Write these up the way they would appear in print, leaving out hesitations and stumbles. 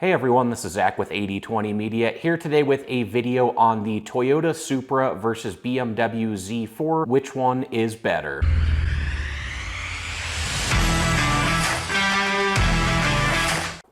Hey everyone, this is Zach with 8020 Media, here today with a video on the Toyota Supra versus BMW Z4. Which one is better?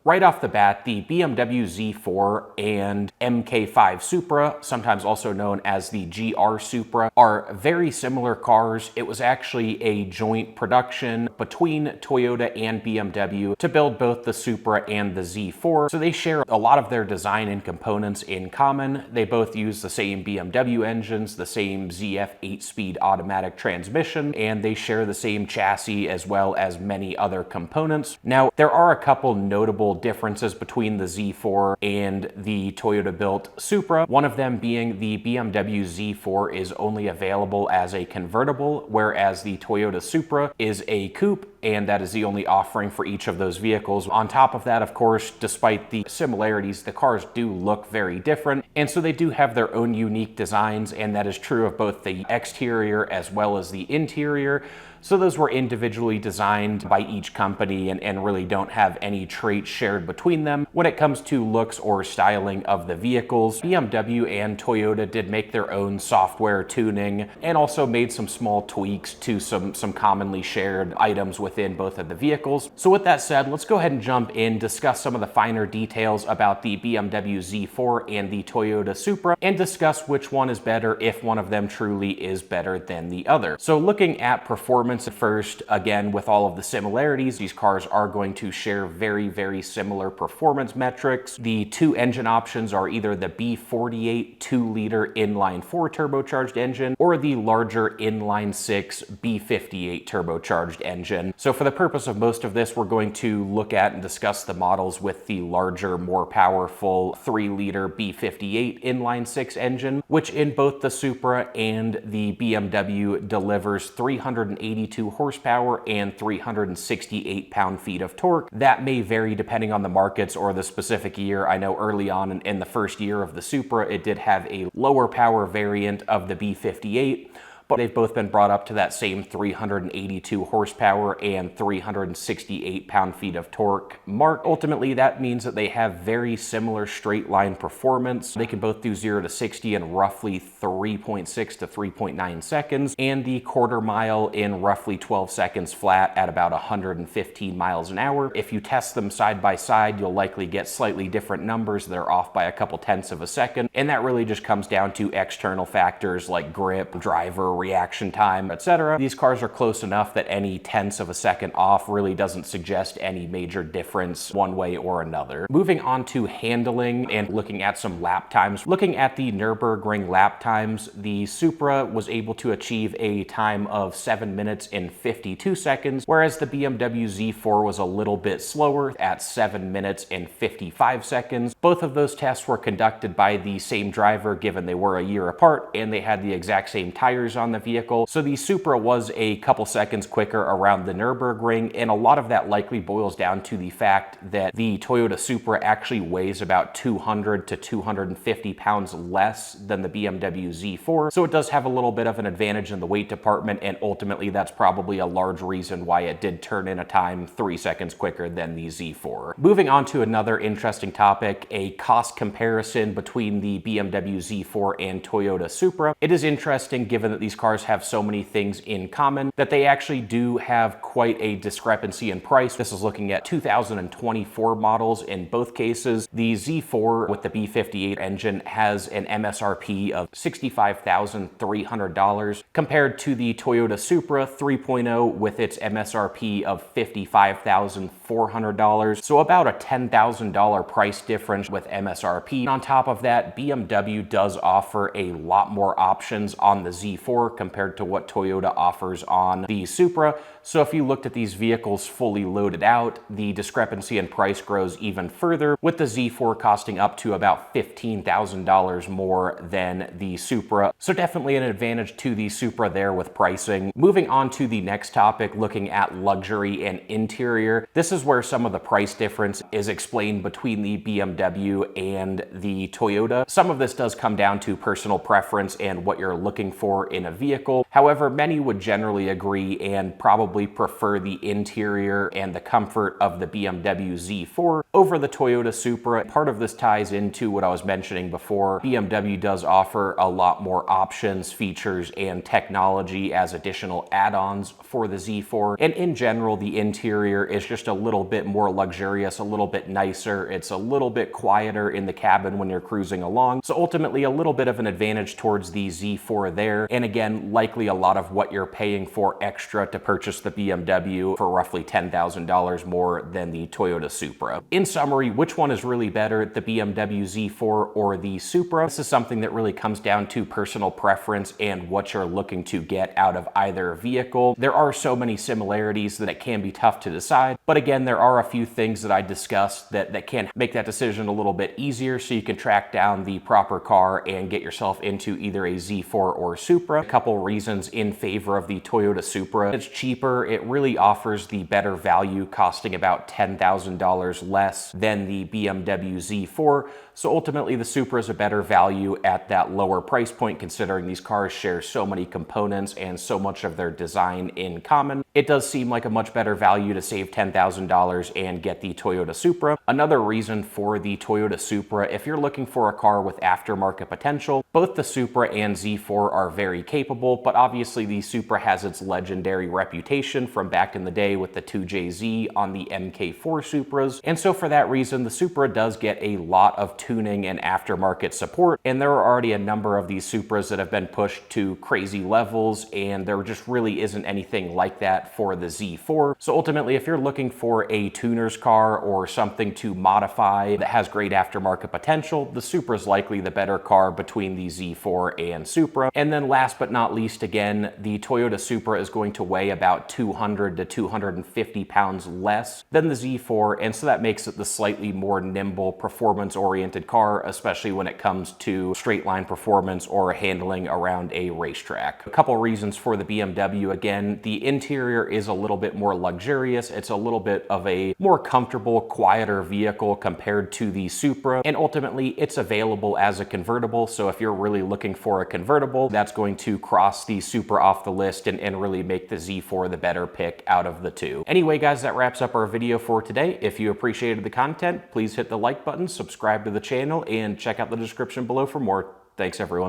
Right off the bat, the BMW Z4 and MK5 Supra, sometimes also known as the GR Supra, are very similar cars. It was actually a joint production between Toyota and BMW to build both the Supra and the Z4. So they share a lot of their design and components in common. They both use the same BMW engines, the same ZF 8-speed automatic transmission, and they share the same chassis as well as many other components. Now, there are a couple notable differences between the Z4 and the Toyota-built Supra, one of them being the BMW Z4 is only available as a convertible, whereas the Toyota Supra is a coupe, and that is the only offering for each of those vehicles. On top of that, of course, despite the similarities, the cars do look very different, and so they do have their own unique designs, and that is true of both the exterior as well as the interior. So those were individually designed by each company and really don't have any traits shared between them. When it comes to looks or styling of the vehicles, BMW and Toyota did make their own software tuning and also made some small tweaks to some commonly shared items within both of the vehicles. So with that said, let's go ahead and jump in, discuss some of the finer details about the BMW Z4 and the Toyota Supra, and discuss which one is better if one of them truly is better than the other. So looking at performance at first, again, with all of the similarities, these cars are going to share very similar performance metrics. The two engine options are either the B48 2-liter inline-4 turbocharged engine or the larger inline-6 B58 turbocharged engine. So for the purpose of most of this, we're going to look at and discuss the models with the larger, more powerful 3-liter B58 inline-6 engine, which in both the Supra and the BMW delivers 382 horsepower and 368 pound-feet of torque. That may vary depending on the markets or the specific year. I know early on in the first year of the Supra, it did have a lower power variant of the B58, but they've both been brought up to that same 382 horsepower and 368 pound-feet of torque mark. Ultimately, that means that they have very similar straight line performance. They can both do 0 to 60 in roughly 3.6 to 3.9 seconds, and the quarter mile in roughly 12 seconds flat at about 115 miles an hour. If you test them side by side, you'll likely get slightly different numbers. They're off by a couple tenths of a second, and that really just comes down to external factors like grip, driver, reaction time, etc. These cars are close enough that any tenths of a second off really doesn't suggest any major difference one way or another. Moving on to handling and looking at some lap times. Looking at the Nürburgring lap times, the Supra was able to achieve a time of 7 minutes and 52 seconds, whereas the BMW Z4 was a little bit slower at 7 minutes and 55 seconds. Both of those tests were conducted by the same driver, given they were a year apart, and they had the exact same tires on the vehicle. So the Supra was a couple seconds quicker around the Nürburgring, and a lot of that likely boils down to the fact that the Toyota Supra actually weighs about 200 to 250 pounds less than the BMW Z4. So it does have a little bit of an advantage in the weight department, and ultimately that's probably a large reason why it did turn in a time 3 seconds quicker than the Z4. Moving on to another interesting topic, a cost comparison between the BMW Z4 and Toyota Supra. It is interesting, given that these cars have so many things in common, that they actually do have quite a discrepancy in price. This is looking at 2024 models in both cases. The Z4 with the B58 engine has an MSRP of $65,300 compared to the Toyota Supra 3.0 with its MSRP of $55,400. So about a $10,000 price difference with MSRP. And on top of that, BMW does offer a lot more options on the Z4 compared to what Toyota offers on the Supra. So if you looked at these vehicles fully loaded out, the discrepancy in price grows even further, with the Z4 costing up to about $15,000 more than the Supra. So definitely an advantage to the Supra there with pricing. Moving on to the next topic, looking at luxury and interior. This is where some of the price difference is explained between the BMW and the Toyota. Some of this does come down to personal preference and what you're looking for in a vehicle. However, many would generally agree and probably probably prefer the interior and the comfort of the BMW Z4 over the Toyota Supra. Part of this ties into what I was mentioning before. BMW does offer a lot more options, features, and technology as additional add-ons for the Z4. And in general, the interior is just a little bit more luxurious, a little bit nicer. It's a little bit quieter in the cabin when you're cruising along. So ultimately, a little bit of an advantage towards the Z4 there. And again, likely a lot of what you're paying for extra to purchase the BMW for roughly $10,000 more than the Toyota Supra. In summary, which one is really better, the BMW Z4 or the Supra? This is something that really comes down to personal preference and what you're looking to get out of either vehicle. There are so many similarities that it can be tough to decide, but again, there are a few things that I discussed that can make that decision a little bit easier, so you can track down the proper car and get yourself into either a Z4 or Supra. A couple reasons in favor of the Toyota Supra: it's cheaper, it really offers the better value, costing about $10,000 less than the BMW Z4. So ultimately, the Supra is a better value at that lower price point, considering these cars share so many components and so much of their design in common. It does seem like a much better value to save $10,000 and get the Toyota Supra. Another reason for the Toyota Supra, if you're looking for a car with aftermarket potential, both the Supra and Z4 are very capable, but obviously the Supra has its legendary reputation from back in the day with the 2JZ on the MK4 Supras. And so for that reason, the Supra does get a lot of tuning and aftermarket support, and there are already a number of these Supras that have been pushed to crazy levels, and there just really isn't anything like that for the Z4. So ultimately, if you're looking for a tuner's car or something to modify that has great aftermarket potential, the Supra is likely the better car between the Z4 and Supra. And then last but not least, again, the Toyota Supra is going to weigh about 200 to 250 pounds less than the Z4, and so that makes it the slightly more nimble, performance-oriented car, especially when it comes to straight line performance or handling around a racetrack. A couple reasons for the BMW: again, the interior is a little bit more luxurious. It's a little bit of a more comfortable, quieter vehicle compared to the Supra, and ultimately it's available as a convertible. So if you're really looking for a convertible, that's going to cross the Supra off the list and really make the Z4 the better pick out of the two. Anyway, guys, that wraps up our video for today. If you appreciated the content, please hit the like button, subscribe to the channel, and check out the description below for more. Thanks, everyone.